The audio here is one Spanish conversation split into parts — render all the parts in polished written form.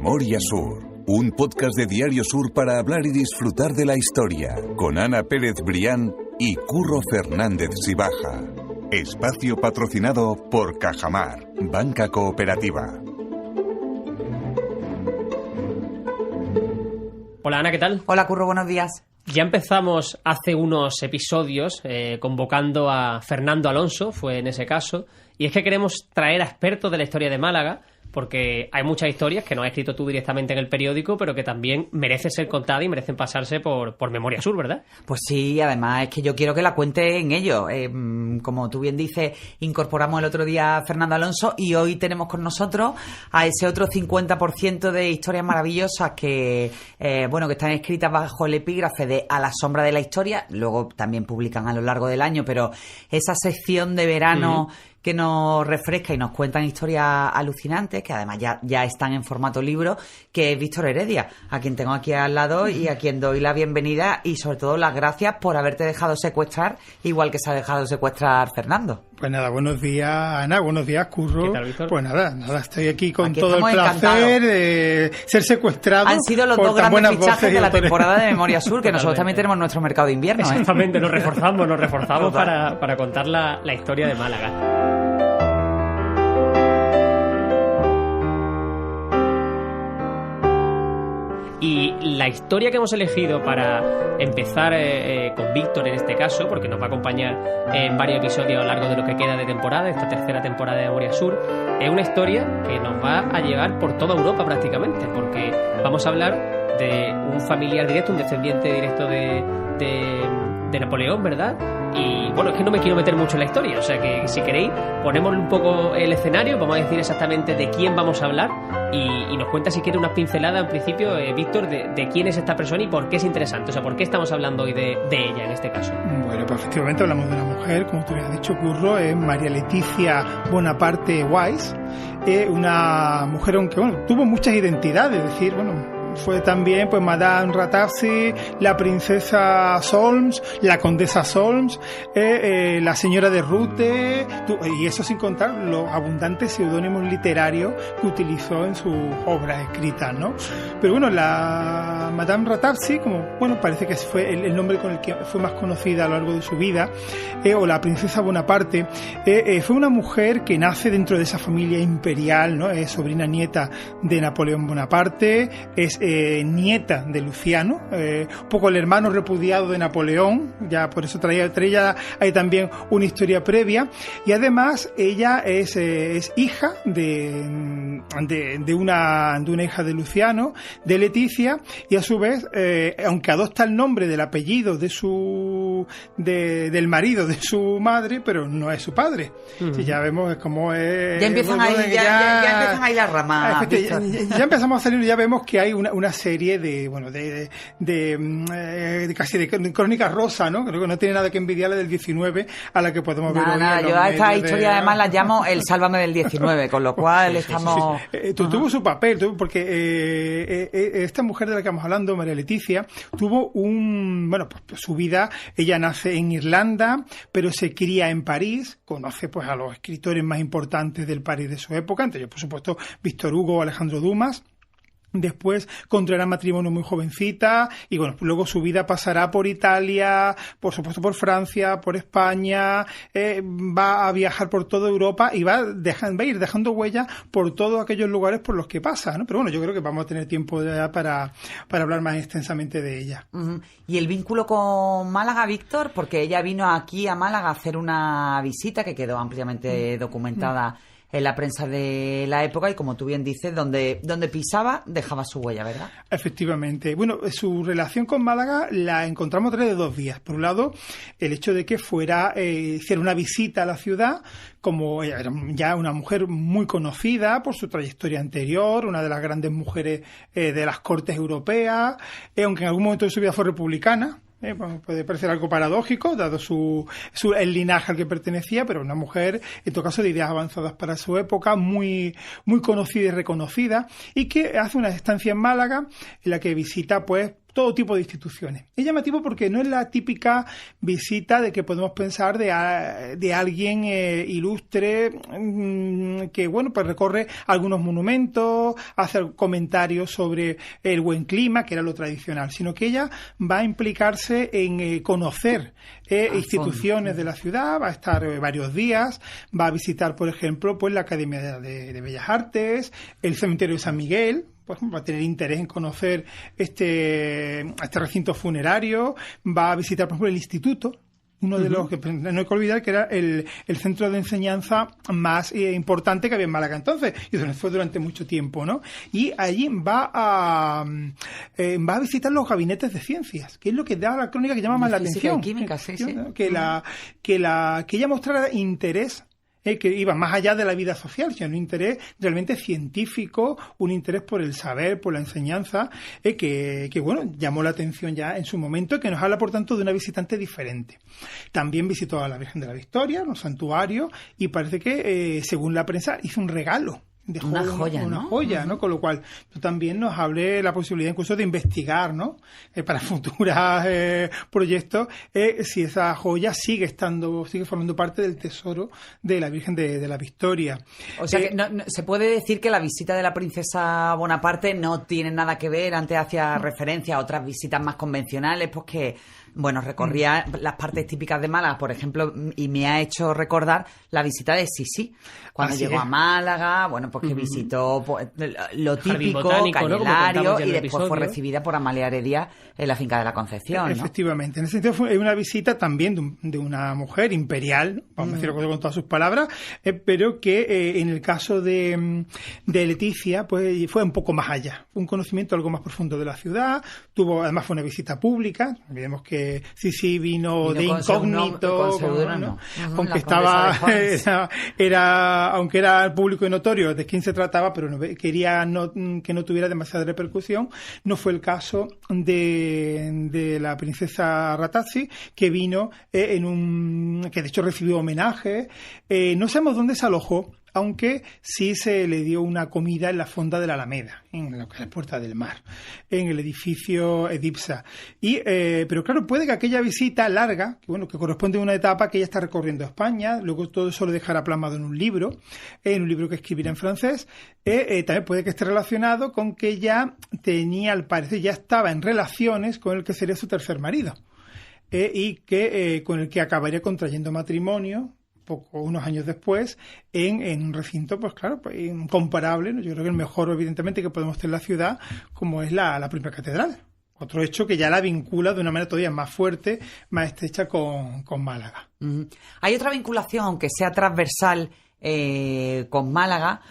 Memoria Sur, un podcast de Diario Sur para hablar y disfrutar de la historia, con Ana Pérez Brián y Curro Fernández Sibaja. Espacio patrocinado por Cajamar, banca cooperativa. Hola Ana, ¿qué tal? Hola Curro, buenos días. Ya empezamos hace unos episodios convocando a Fernando Alonso, fue en ese caso, y es que queremos traer a expertos de la historia de Málaga, porque hay muchas historias que no has escrito tú directamente en el periódico, pero que también merecen ser contadas y merecen pasarse por Memoria Sur, ¿verdad? Pues sí, además es que yo quiero que la cuenten ellos. Como tú bien dices, incorporamos el otro día a Fernando Alonso y hoy tenemos con nosotros a ese otro 50% de historias maravillosas que están escritas bajo el epígrafe de A la sombra de la historia. Luego también publican a lo largo del año, pero esa sección de verano que nos refresca y nos cuentan historias alucinantes, que además ya están en formato libro, que es Víctor Heredia, a quien tengo aquí al lado y a quien doy la bienvenida y sobre todo las gracias por haberte dejado secuestrar, igual que se ha dejado secuestrar Fernando. Pues nada, buenos días Ana, buenos días Curro. ¿Qué tal, Víctor? Pues nada, estoy aquí con Aquí todo el placer encantados de ser secuestrado. Han sido los dos grandes fichajes de la temporada de Memoria Sur, que nosotros también tenemos nuestro mercado de invierno. Exactamente, nos reforzamos para contar la historia de Málaga. Y la historia que hemos elegido para empezar con Víctor en este caso, porque nos va a acompañar en varios episodios a lo largo de lo que queda de temporada, esta tercera temporada de Memoria Sur, es una historia que nos va a llegar por toda Europa prácticamente, porque vamos a hablar de un familiar directo, un descendiente directo de Napoleón, ¿verdad? Y bueno, es que no me quiero meter mucho en la historia, o sea que si queréis ponemos un poco el escenario, vamos a decir exactamente de quién vamos a hablar y nos cuenta si quiere unas pinceladas en principio, Víctor, de quién es esta persona y por qué es interesante, o sea, por qué estamos hablando hoy de ella en este caso. Bueno, pues efectivamente hablamos de una mujer, como tú habías dicho, Curro, es María Leticia Bonaparte Weiss, una mujer aunque tuvo muchas identidades, es decir, fue también pues Madame Rattazzi, la princesa Solms, la condesa Solms, la señora de Rute, y eso sin contar los abundantes seudónimos literarios que utilizó en sus obras escritas, ¿no? Pero la Madame Rattazzi, parece que fue el nombre con el que fue más conocida a lo largo de su vida, o la princesa Bonaparte, fue una mujer que nace dentro de esa familia imperial, ¿no? Es sobrina nieta de Napoleón Bonaparte, es nieta de Luciano, un poco el hermano repudiado de Napoleón, ya por eso traía hay también una historia previa, y además ella es hija de una hija de Luciano, de Leticia, y a su vez, aunque adopta el nombre del apellido del marido de su madre, pero no es su padre. Si ya vemos cómo es. Ya empiezan ahí las ramas. Ya empezamos a salir, ya vemos que hay una serie de casi de crónicas rosa, ¿no? Creo que no tiene nada que envidiarle del 19 a la que podemos ver hoy. Nada, yo a esta historia además la llamo el Sálvame del 19, con lo cual estamos... Tuvo su papel, porque esta mujer de la que estamos hablando, María Leticia, tuvo su vida, ella nace en Irlanda, pero se cría en París, conoce pues a los escritores más importantes del París de su época, entre ellos por supuesto Víctor Hugo o Alejandro Dumas. Después contraerá matrimonio muy jovencita y luego su vida pasará por Italia, por supuesto por Francia, por España, va a viajar por toda Europa y va a ir dejando huella por todos aquellos lugares por los que pasa, ¿no? Pero yo creo que vamos a tener tiempo ya para hablar más extensamente de ella. Uh-huh. ¿Y el vínculo con Málaga, Víctor? Porque ella vino aquí a Málaga a hacer una visita que quedó ampliamente documentada en la prensa de la época y, como tú bien dices, donde pisaba dejaba su huella, ¿verdad? Efectivamente. Su relación con Málaga la encontramos a través de dos vías. Por un lado, el hecho de que hiciera una visita a la ciudad, como era ya una mujer muy conocida por su trayectoria anterior, una de las grandes mujeres de las cortes europeas, aunque en algún momento de su vida fue republicana. Puede parecer algo paradójico, dado el linaje al que pertenecía, pero una mujer, en todo caso, de ideas avanzadas para su época, muy, muy conocida y reconocida, y que hace una estancia en Málaga, en la que visita, pues, todo tipo de instituciones. Es llamativo porque no es la típica visita de que podemos pensar de alguien ilustre que, bueno, pues recorre algunos monumentos, hace comentarios sobre el buen clima, que era lo tradicional, sino que ella va a implicarse en conocer instituciones de la ciudad, va a estar varios días, va a visitar, por ejemplo, pues la Academia de Bellas Artes, el cementerio de San Miguel. Pues va a tener interés en conocer este recinto funerario, va a visitar, por ejemplo, el instituto, uno de los que no hay que olvidar que era el centro de enseñanza más importante que había en Málaga entonces, y fue durante mucho tiempo, ¿no? Y allí va a visitar los gabinetes de ciencias, que es lo que da la crónica que llama más la atención. Y química, sí. Que ella mostrara interés, que iba más allá de la vida social, sino un interés realmente científico, un interés por el saber, por la enseñanza, que bueno, llamó la atención ya en su momento, que nos habla, por tanto, de una visitante diferente. También visitó a la Virgen de la Victoria, los santuarios, y parece que, según la prensa, hizo un regalo. Dejó una joya, ¿no? Con lo cual también nos abre la posibilidad incluso de investigar, ¿no? Para futuros proyectos, si esa joya sigue formando parte del tesoro de la Virgen de la Victoria. O sea, que no, se puede decir que la visita de la princesa Bonaparte no tiene nada que ver, antes hacía referencia a otras visitas más convencionales, pues que, bueno, recorría las partes típicas de Málaga, por ejemplo, y me ha hecho recordar la visita de Sisi, cuando llegó a Málaga, bueno, pues que visitó pues, lo típico, Cañelario, ¿no? Y después fue recibida por Amalia Heredia en la finca de la Concepción, ¿no? Efectivamente, en ese sentido fue una visita también de una mujer imperial, vamos a decirlo con todas sus palabras, pero que en el caso de Leticia, pues fue un poco más allá, un conocimiento algo más profundo de la ciudad, además fue una visita pública, vemos que Sisi vino de incógnito, ¿no? Aunque estaba, aunque era público y notorio de quién se trataba, pero quería que no tuviera demasiada repercusión. No fue el caso de la princesa Ratazzi, que vino que de hecho recibió homenaje. No sabemos dónde se alojó, aunque sí se le dio una comida en la fonda de la Alameda, en la Puerta del Mar, en el edificio Edipsa. Pero claro, puede que aquella visita larga, que corresponde a una etapa que ella está recorriendo España, luego todo eso lo dejará plasmado en un libro que escribirá en francés, también puede que esté relacionado con que ella tenía, al parecer, ya estaba en relaciones con el que sería su tercer marido, y que con el que acabaría contrayendo matrimonio unos años después, en un recinto, pues claro, pues incomparable, ¿no? Yo creo que el mejor, evidentemente, que podemos tener en la ciudad, como es la propia catedral. Otro hecho que ya la vincula de una manera todavía más fuerte, más estrecha con Málaga. Hay otra vinculación, aunque sea transversal, con Málaga.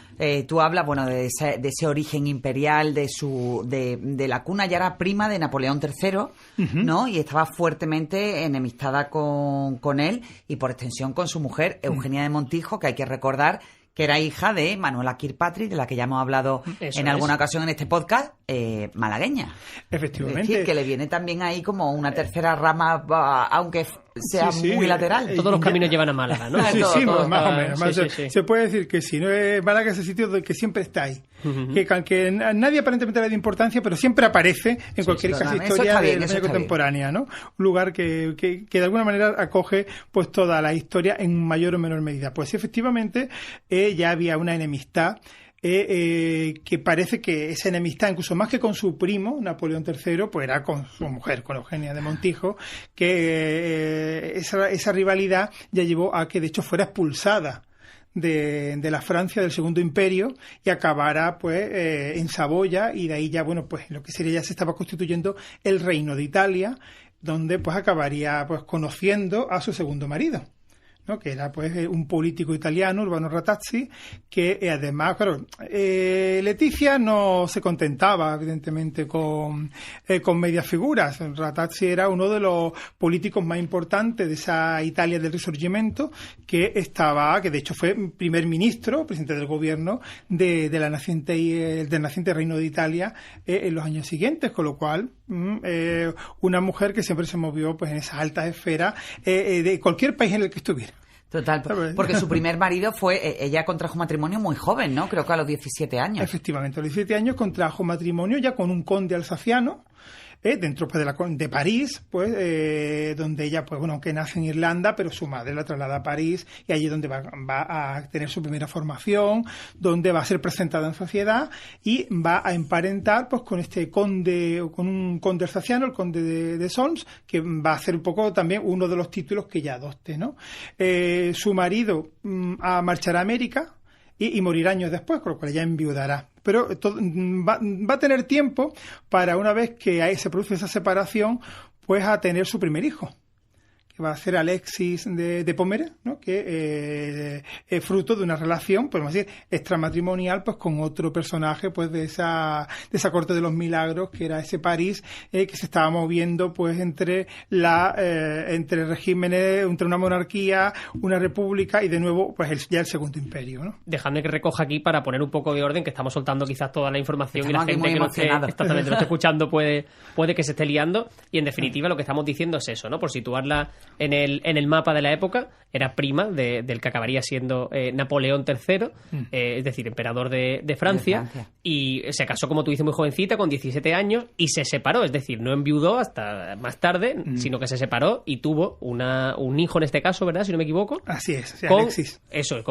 Tú hablas, bueno, de ese origen imperial, de la cuna. Ya era prima de Napoleón III, ¿no? Y estaba fuertemente enemistada con él y por extensión con su mujer Eugenia de Montijo, que hay que recordar que era hija de Manuela Kirkpatrick, de la que ya hemos hablado alguna ocasión en este podcast, malagueña. Efectivamente. Es decir, que le viene también ahí como una tercera rama, aunque sea muy lateral. Todos los caminos llevan a Málaga, ¿no? Todo, más o menos. Se puede decir que sí, ¿no? Málaga es el sitio que siempre está ahí. Que nadie aparentemente le da importancia, pero siempre aparece en cualquier historia de la contemporánea, ¿no? Un lugar que de alguna manera acoge pues toda la historia en mayor o menor medida. Pues sí, efectivamente, ya había una enemistad. Que parece que esa enemistad, incluso más que con su primo, Napoleón III, pues era con su mujer, con Eugenia de Montijo, que esa rivalidad ya llevó a que de hecho fuera expulsada de la Francia del Segundo Imperio y acabara pues en Saboya, y de ahí ya, bueno, pues lo que sería, ya se estaba constituyendo el Reino de Italia, donde pues acabaría pues conociendo a su segundo marido, ¿no? Que era pues un político italiano, Urbano Ratazzi, que además, claro, Leticia no se contentaba evidentemente con medias figuras. Ratazzi era uno de los políticos más importantes de esa Italia del Risorgimento, que de hecho fue primer ministro, presidente del gobierno del naciente Reino de Italia en los años siguientes, con lo cual una mujer que siempre se movió pues en esas altas esferas de cualquier país en el que estuviera. Total, porque su primer marido ella contrajo matrimonio muy joven, ¿no? Creo que a los 17 años. Efectivamente, a los 17 años contrajo matrimonio ya con un conde alsaciano, dentro pues, de París, pues donde ella, pues bueno, aunque nace en Irlanda, pero su madre la traslada a París y allí es donde va a tener su primera formación, donde va a ser presentada en sociedad y va a emparentar pues con este conde, con un conde alsaciano, el conde de Solms, que va a ser un poco también uno de los títulos que ella adopte, ¿no? Su marido marchará a América y morirá años después, con lo cual ella enviudará. Pero va a tener tiempo para, una vez que se produce esa separación, pues a tener su primer hijo, que va a ser Alexis de Pommeraye, ¿no? Que es fruto de una relación, podemos decir, extramatrimonial, pues con otro personaje, pues de esa corte de los milagros, que era ese París, que se estaba moviendo, pues entre regímenes, entre una monarquía, una república y de nuevo, pues ya el Segundo Imperio, ¿no? Dejadme que recoja aquí para poner un poco de orden, que estamos soltando quizás toda la información y la gente que lo esté escuchando puede que se esté liando, y en definitiva lo que estamos diciendo es eso, ¿no? Por situarla en el mapa de la época, era prima del que acabaría siendo Napoleón III, es decir, emperador de Francia, y se casó, como tú dices, muy jovencita, con 17 años, y se separó, es decir, no enviudó hasta más tarde, sino que se separó y tuvo un hijo en este caso, ¿verdad? Si no me equivoco. Así es, sí, Alexis. Eso,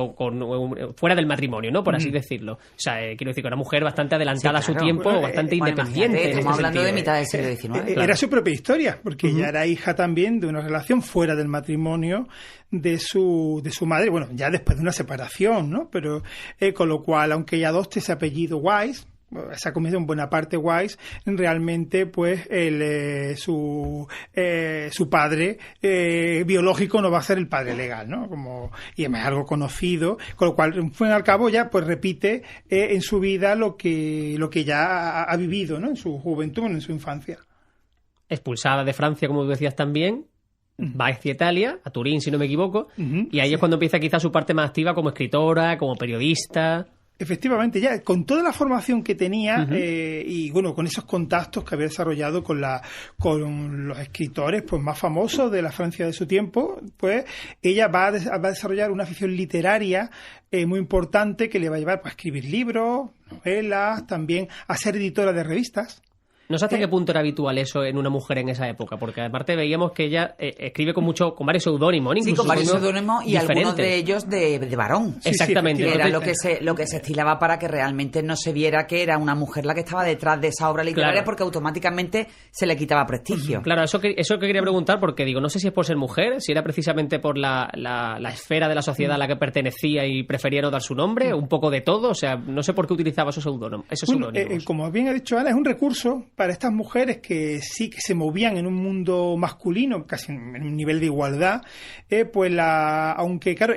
fuera del matrimonio, ¿no? Por así decirlo. O sea, quiero decir que una mujer bastante adelantada a su tiempo, bastante independiente. Estamos hablando de mitad del siglo XIX. Era su propia historia, porque ella era hija también de una relación fuera del matrimonio de su madre, bueno, ya después de una separación, ¿no? Pero con lo cual, aunque ella adopte ese apellido Wise, se ha comido en buena parte Wise, realmente pues su padre biológico no va a ser el padre legal, ¿no? Y es algo conocido, con lo cual, al fin y al cabo, ya pues repite en su vida lo que ya ha vivido, ¿no? En su juventud, en su infancia. Expulsada de Francia, como tú decías también, va hacia Italia, a Turín, si no me equivoco, y ahí es cuando empieza quizá su parte más activa como escritora, como periodista. Efectivamente, ya con toda la formación que tenía y bueno, con esos contactos que había desarrollado con los escritores pues más famosos de la Francia de su tiempo, pues ella va a desarrollar una afición literaria muy importante que le va a llevar a escribir libros, novelas, también a ser editora de revistas. No sé hasta qué punto era habitual eso en una mujer en esa época, porque aparte veíamos que ella escribe con varios seudónimos, ¿no? Sí, con varios seudónimos y algunos de ellos de varón. Sí, exactamente. Que era lo que se estilaba para que realmente no se viera que era una mujer la que estaba detrás de esa obra literaria, claro, porque automáticamente se le quitaba prestigio. Claro, eso que quería preguntar, porque digo, no sé si es por ser mujer, si era precisamente por la esfera de la sociedad a la que pertenecía y prefería no dar su nombre, un poco de todo, o sea, no sé por qué utilizaba esos seudónimos. Como bien ha dicho Ana, es un recurso para estas mujeres que sí que se movían en un mundo masculino, casi en un nivel de igualdad, pues aunque claro,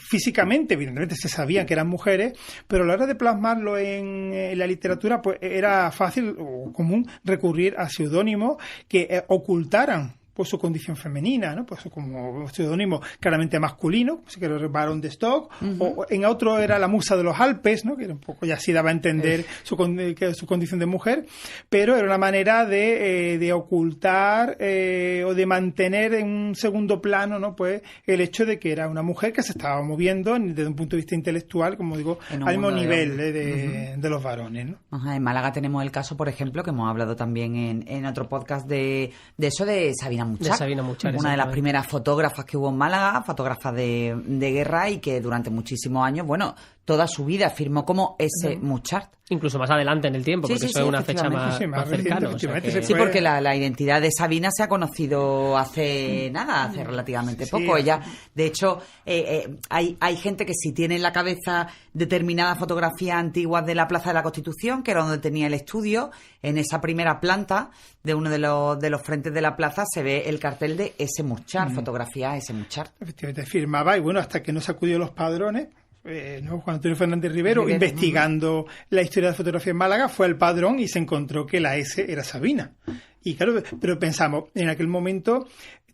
físicamente, evidentemente se sabían que eran mujeres, pero a la hora de plasmarlo en la literatura, pues era fácil o común recurrir a seudónimos que ocultaran pues su condición femenina, ¿no? Pues como seudónimo claramente masculino, así que era el Barón de Stock, o en otro era la Musa de los Alpes, ¿no? Que era un poco, ya sí daba a entender su condición de mujer, pero era una manera de ocultar o de mantener en un segundo plano, ¿no? Pues el hecho de que era una mujer que se estaba moviendo desde un punto de vista intelectual, como digo, al mismo nivel de los varones, ¿no? Ajá, en Málaga tenemos el caso, por ejemplo, que hemos hablado también en otro podcast de eso, de Sabina Muchar, una de las primeras fotógrafas que hubo en Málaga, fotógrafa de guerra, y que durante muchísimos años, bueno, toda su vida firmó como S. Muchart. Incluso más adelante en el tiempo, porque eso es una fecha más cercana. O sea que... Sí, porque la identidad de Sabina se ha conocido hace relativamente poco. Ella, de hecho, hay gente que sí tiene en la cabeza determinadas fotografías antiguas de la Plaza de la Constitución, que era donde tenía el estudio. En esa primera planta de uno de los frentes de la plaza se ve el cartel de S. Muchart, fotografía S. Muchart. Efectivamente, firmaba, y bueno, hasta que no sacudió los padrones, Juan Antonio Fernández Rivero, investigando la historia de la fotografía en Málaga, fue al padrón y se encontró que la S era Sabina. Y claro, pero pensamos, en aquel momento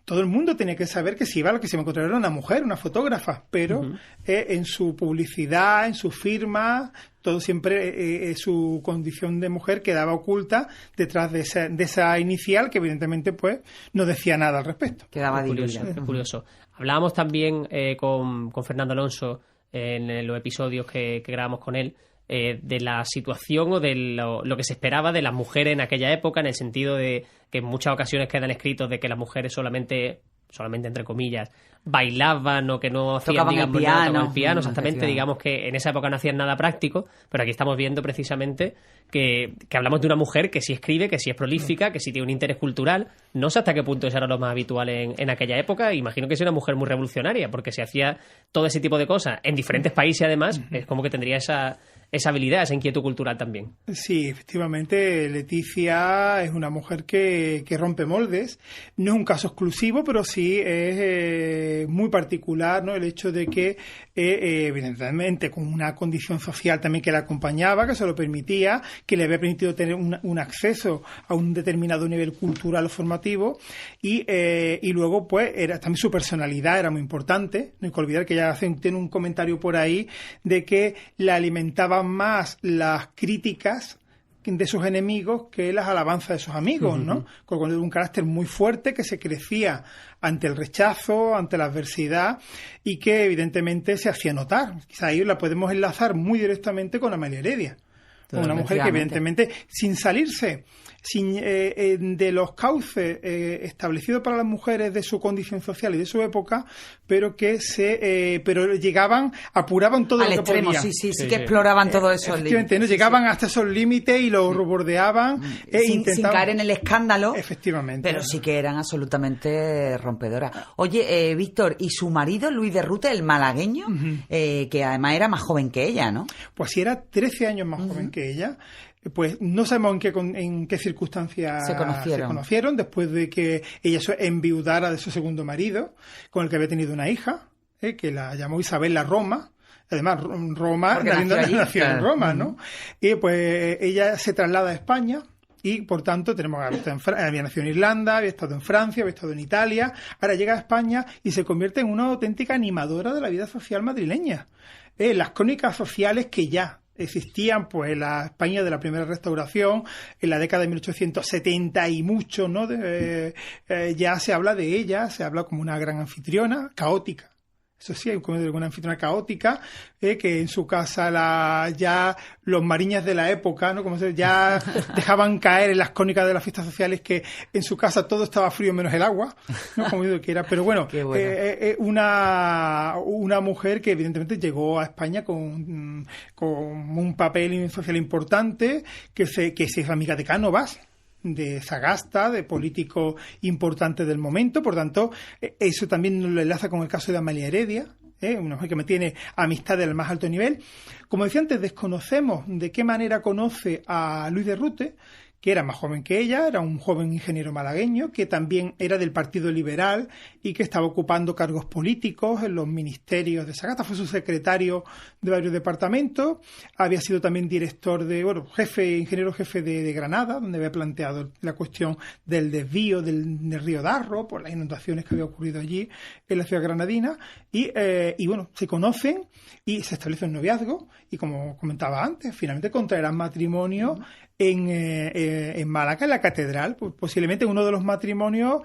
todo el mundo tenía que saber que si iba a lo que se me encontrara era una mujer, una fotógrafa, pero en su publicidad, en su firma, todo siempre su condición de mujer quedaba oculta detrás de esa inicial, que evidentemente pues no decía nada al respecto. Quedaba curioso. Hablábamos también con Fernando Alonso en los episodios que grabamos con él, de la situación o de lo que se esperaba de las mujeres en aquella época, en el sentido de que en muchas ocasiones quedan escritos de que las mujeres solamente entre comillas, bailaban o que no hacían, digamos, nada, tocaban el piano, exactamente, digamos que en esa época no hacían nada práctico, pero aquí estamos viendo precisamente que hablamos de una mujer que sí escribe, que sí es prolífica, que sí tiene un interés cultural. No sé hasta qué punto eso era lo más habitual en aquella época. Imagino que es una mujer muy revolucionaria, porque se hacía todo ese tipo de cosas en diferentes países, además, es como que tendría esa habilidad, esa inquietud cultural también. Sí, efectivamente, Leticia es una mujer que rompe moldes. No es un caso exclusivo, pero sí es muy particular, ¿no? El hecho de que, evidentemente, con una condición social también que la acompañaba, que se lo permitía, que le había permitido tener un acceso a un determinado nivel cultural o formativo, y luego, pues, también su personalidad era muy importante. No hay que olvidar que ella tiene un comentario por ahí de que la alimentaba más las críticas de sus enemigos que las alabanzas de sus amigos, ¿no? Con un carácter muy fuerte que se crecía ante el rechazo, ante la adversidad, y que evidentemente se hacía notar. Quizá ahí la podemos enlazar muy directamente con Amalia Heredia, una mujer que evidentemente, sin salirse de los cauces establecidos para las mujeres de su condición social y de su época, pero que pero apuraban todo al lo que extremo, podían. sí, que exploraban todos esos límites. ¿no? Llegaban hasta esos límites y los bordeaban. Sin caer en el escándalo. Efectivamente. Pero sí que eran absolutamente rompedoras. Oye, Víctor, ¿y su marido, Luis de Rute, el malagueño, que además era más joven que ella, ¿no? Pues sí, era 13 años más joven que ella. Pues no sabemos en qué circunstancias se conocieron, después de que ella enviudara de su segundo marido, con el que había tenido una hija, que la llamó Isabel la Roma. Además, Roma nació en Roma, ¿no? Y pues ella se traslada a España. Y, por tanto, había nacido en Irlanda, había estado en Francia, había estado en Italia. Ahora llega a España y se convierte en una auténtica animadora de la vida social madrileña. Las crónicas sociales que ya existían, pues, en la España de la primera restauración, en la década de 1870 y mucho, ¿no? Ya se habla de ella, se habla como una gran anfitriona, caótica. Eso sí, hay como una anfitriona caótica, que en su casa ya los mariñas de la época, ¿no? Ya dejaban caer en las crónicas de las fiestas sociales que en su casa todo estaba frío menos el agua, ¿no? Como digo que era. Pero bueno, una mujer que evidentemente llegó a España con un papel social importante, que se hizo amiga de Cánovas, de Sagasta, de políticos importantes del momento. Por tanto, eso también lo enlaza con el caso de Amalia Heredia, una mujer que me tiene amistad del más alto nivel. Como decía antes, desconocemos de qué manera conoce a Luis de Rute, que era más joven que ella, era un joven ingeniero malagueño que también era del Partido Liberal y que estaba ocupando cargos políticos en los ministerios de Sagasta. Fue su secretario de varios departamentos, había sido también director ingeniero jefe de Granada, donde había planteado la cuestión del desvío del río Darro por las inundaciones que había ocurrido allí en la ciudad granadina, y se conocen y se establece un noviazgo, y como comentaba antes, finalmente contraerán matrimonio en Málaga, en la catedral, pues posiblemente uno de los matrimonios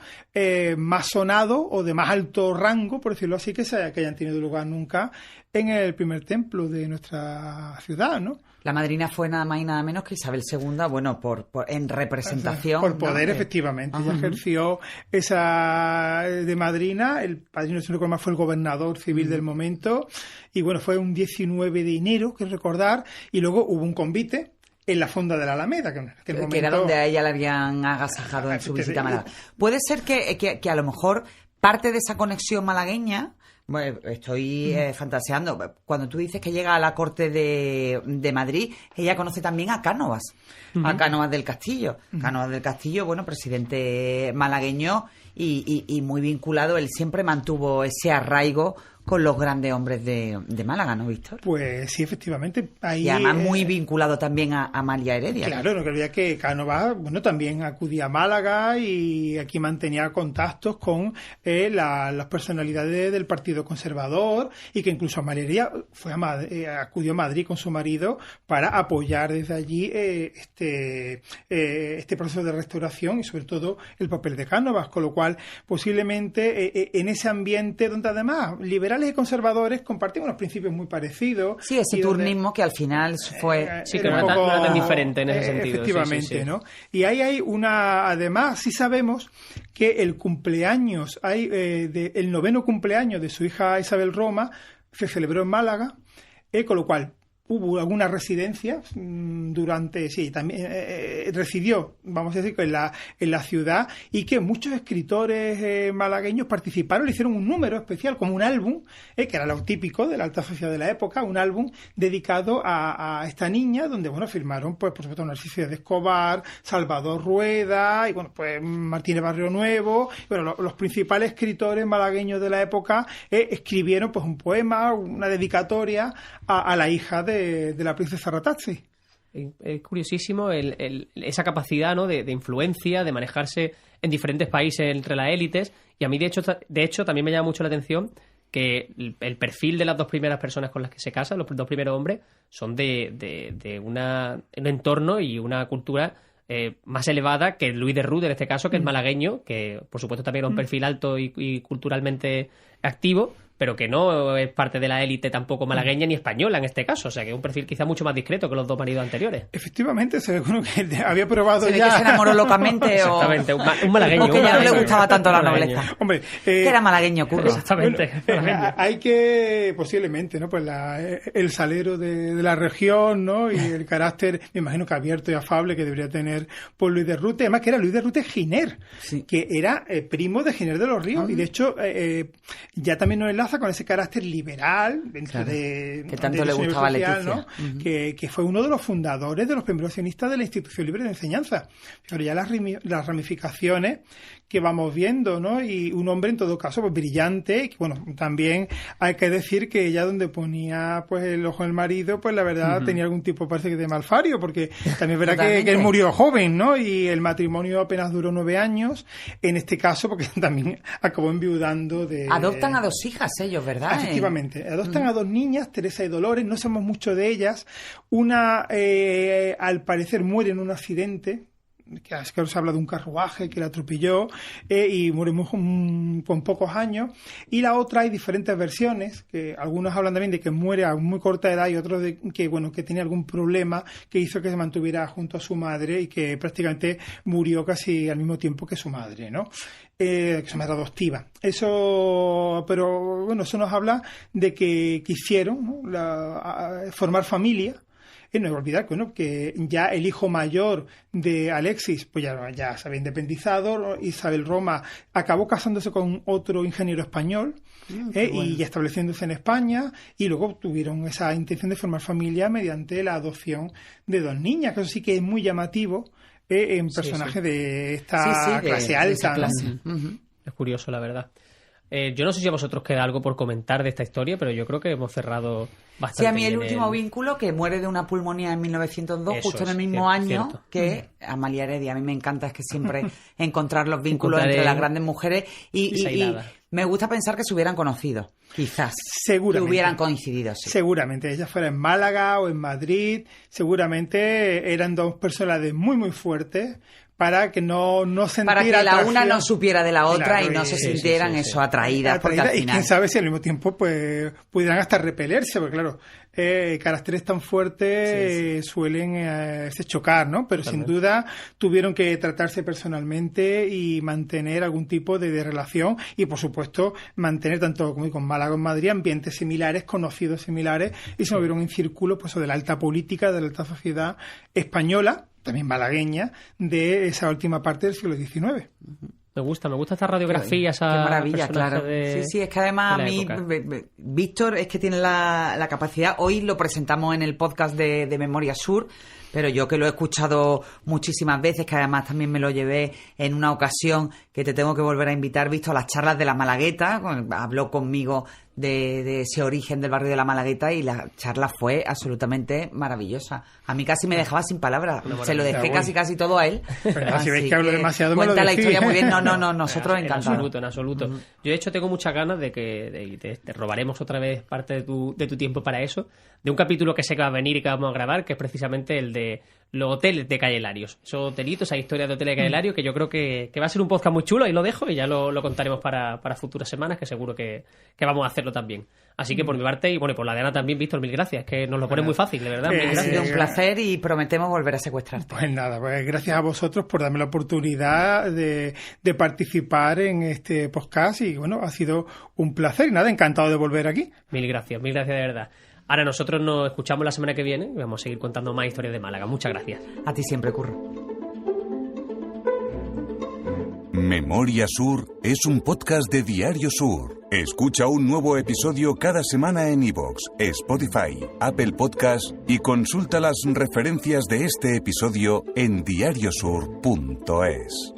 más sonados o de más alto rango, por decirlo así, que hayan tenido lugar nunca en el primer templo de nuestra ciudad, ¿no? La madrina fue nada más y nada menos que Isabel II, en representación. Por poder, efectivamente. Ella ejerció esa de madrina. El padrino, si no recuerdo mal, fue el gobernador civil del momento. Y bueno, fue un 19 de enero, que recordar, y luego hubo un convite en la fonda de la Alameda, que era donde a ella la habían agasajado en su visita a Málaga. Puede ser que a lo mejor parte de esa conexión malagueña, bueno, estoy fantaseando, cuando tú dices que llega a la corte de Madrid, ella conoce también a Cánovas, a Cánovas del Castillo. Cánovas del Castillo, presidente malagueño y muy vinculado, él siempre mantuvo ese arraigo con los grandes hombres de Málaga, ¿no, Víctor? Pues sí, efectivamente. Ahí, y además muy vinculado también a Amalia Heredia. Claro, no quería que Cánovas, también acudía a Málaga y aquí mantenía contactos con las personalidades del Partido Conservador, y que incluso Amalia Heredia acudió a Madrid con su marido para apoyar desde allí este proceso de restauración y sobre todo el papel de Cánovas, con lo cual cual posiblemente en ese ambiente donde además liberales y conservadores compartían unos principios muy parecidos. Sí, ese turnismo que al final fue... Sí, que no era tan diferente en ese sentido. Efectivamente, sí. ¿no? Y ahí hay además, sí sabemos que el cumpleaños, el 9º cumpleaños de su hija Isabel Roma se celebró en Málaga, con lo cual hubo alguna residencia también residió, vamos a decir, en la ciudad, y que muchos escritores malagueños participaron, le hicieron un número especial, como un álbum, que era lo típico de la alta sociedad de la época, un álbum dedicado a esta niña, donde, bueno, firmaron, pues, por supuesto, Narciso de Escobar, Salvador Rueda, y, bueno, pues, Martínez Barrio Nuevo, bueno, los principales escritores malagueños de la época escribieron, pues, un poema, una dedicatoria a la hija de la princesa Ratazzi. Es curiosísimo esa capacidad, ¿no?, de influencia, de manejarse en diferentes países entre las élites, y a mí de hecho también me llama mucho la atención que el perfil de las dos primeras personas con las que se casan, los dos primeros hombres, son de un entorno y una cultura más elevada que Luis de Ruz, en este caso, que es malagueño, que por supuesto también era un perfil alto y culturalmente activo, pero que no es parte de la élite tampoco malagueña ni española en este caso, o sea que es un perfil quizá mucho más discreto que los dos maridos anteriores. Efectivamente, se ve que había probado se ve ya... que se enamoró locamente Exactamente, un malagueño. O que ya no le gustaba tanto la nobleza. Hombre, que era malagueño, Curro. Exactamente. Bueno, hay que, posiblemente, ¿no? Pues el salero de la región, ¿no? Y el carácter, me imagino que abierto y afable que debería tener por Luis de Rute, además que era Luis de Rute Giner, sí, que era primo de Giner de los Ríos, y de hecho ya también nos enlaza con ese carácter liberal dentro que tanto le gustaba social, a Leticia, ¿no? Que fue uno de los fundadores de los primeros accionistas de la Institución Libre de Enseñanza. Pero ya las ramificaciones que vamos viendo, ¿no? Y un hombre en todo caso pues brillante, que bueno, también hay que decir que ya donde ponía pues el ojo del marido, pues la verdad tenía algún tipo, parece que de malfario, porque también es verdad que él murió joven, ¿no? Y el matrimonio apenas duró 9 años, en este caso, porque también acabó enviudando de... Adoptan a 2 hijas ellos, ¿verdad? Efectivamente, adoptan a 2 niñas, Teresa y Dolores, no sabemos mucho de ellas. Una, al parecer, muere en un accidente, que se habla de un carruaje que la atropelló, y muere con pocos años, y la otra hay diferentes versiones, que algunos hablan también de que muere a muy corta edad y otros de que tenía algún problema que hizo que se mantuviera junto a su madre y que prácticamente murió casi al mismo tiempo que su madre, ¿no? Que su madre adoptiva. Eso nos habla de que quisieron, ¿no?, formar familia. No hay que olvidar que ya el hijo mayor de Alexis pues ya se había independizado. Isabel Roma acabó casándose con otro ingeniero español y ya estableciéndose en España, y luego tuvieron esa intención de formar familia mediante la adopción de 2 niñas, que eso sí que es muy llamativo en personajes de esta clase alta. De esa clase. Es curioso, la verdad. Yo no sé si a vosotros queda algo por comentar de esta historia, pero yo creo que hemos cerrado bastante. Sí, a mí el último vínculo, que muere de una pulmonía en 1902, justo en el mismo año que Amalia Heredia. A mí me encanta, es que siempre encontrar los vínculos entre las grandes mujeres y me gusta pensar que se hubieran conocido, quizás. Seguramente. Que hubieran coincidido, sí. Seguramente. Ella fuera en Málaga o en Madrid, seguramente eran 2 personas muy, muy fuertes, para que no sentiera para que la atracción. una no supiera de la otra, claro, y no se sintieran atraídas, porque al final... Y quién sabe si al mismo tiempo pues pudieran hasta repelerse, porque claro, caracteres tan fuertes suelen chocar, ¿no? Pero sin duda tuvieron que tratarse personalmente y mantener algún tipo de relación, y por supuesto mantener, tanto como con Málaga como Madrid, ambientes similares, conocidos similares, y se movieron en círculos pues, de la alta política, de la alta sociedad española, también malagueña, de esa última parte del siglo XIX. Me gusta esta radiografía, esa qué maravilla, claro. Sí, es que además a mí, Víctor es que tiene la capacidad, hoy lo presentamos en el podcast de Memoria Sur, pero yo que lo he escuchado muchísimas veces, que además también me lo llevé en una ocasión que te tengo que volver a invitar, visto las charlas de la Malagueta, habló conmigo de ese origen del barrio de la Malagueta, y la charla fue absolutamente maravillosa. A mí casi me dejaba sin palabras, se lo dejé casi todo a él. Pero si veis que hablo demasiado, cuenta me lo la decís. historia muy bien. No, nosotros encantados. En absoluto. Yo de hecho tengo muchas ganas de que te robaremos otra vez parte de tu tiempo para eso, de un capítulo que sé que va a venir y que vamos a grabar, que es precisamente el de los hoteles de Calle Larios. Esos hotelitos, esa historia de hoteles de Calle Larios, que yo creo que va a ser un podcast muy chulo, y lo dejo, y ya lo contaremos para futuras semanas, que seguro que vamos a hacerlo también. Así que por mi parte, y bueno, por la de Ana también, Víctor, mil gracias, que nos lo pone muy fácil, de verdad. Mil Ha gracias. sido un placer y prometemos volver a secuestrarte. Pues nada, pues gracias a vosotros por darme la oportunidad de participar en este podcast, y bueno, ha sido un placer y nada, encantado de volver aquí. Mil gracias de verdad. Ahora nosotros nos escuchamos la semana que viene y vamos a seguir contando más historias de Málaga. Muchas gracias. A ti siempre, Curro. Memoria Sur es un podcast de Diario Sur. Escucha un nuevo episodio cada semana en iVoox, Spotify, Apple Podcasts y consulta las referencias de este episodio en diariosur.es.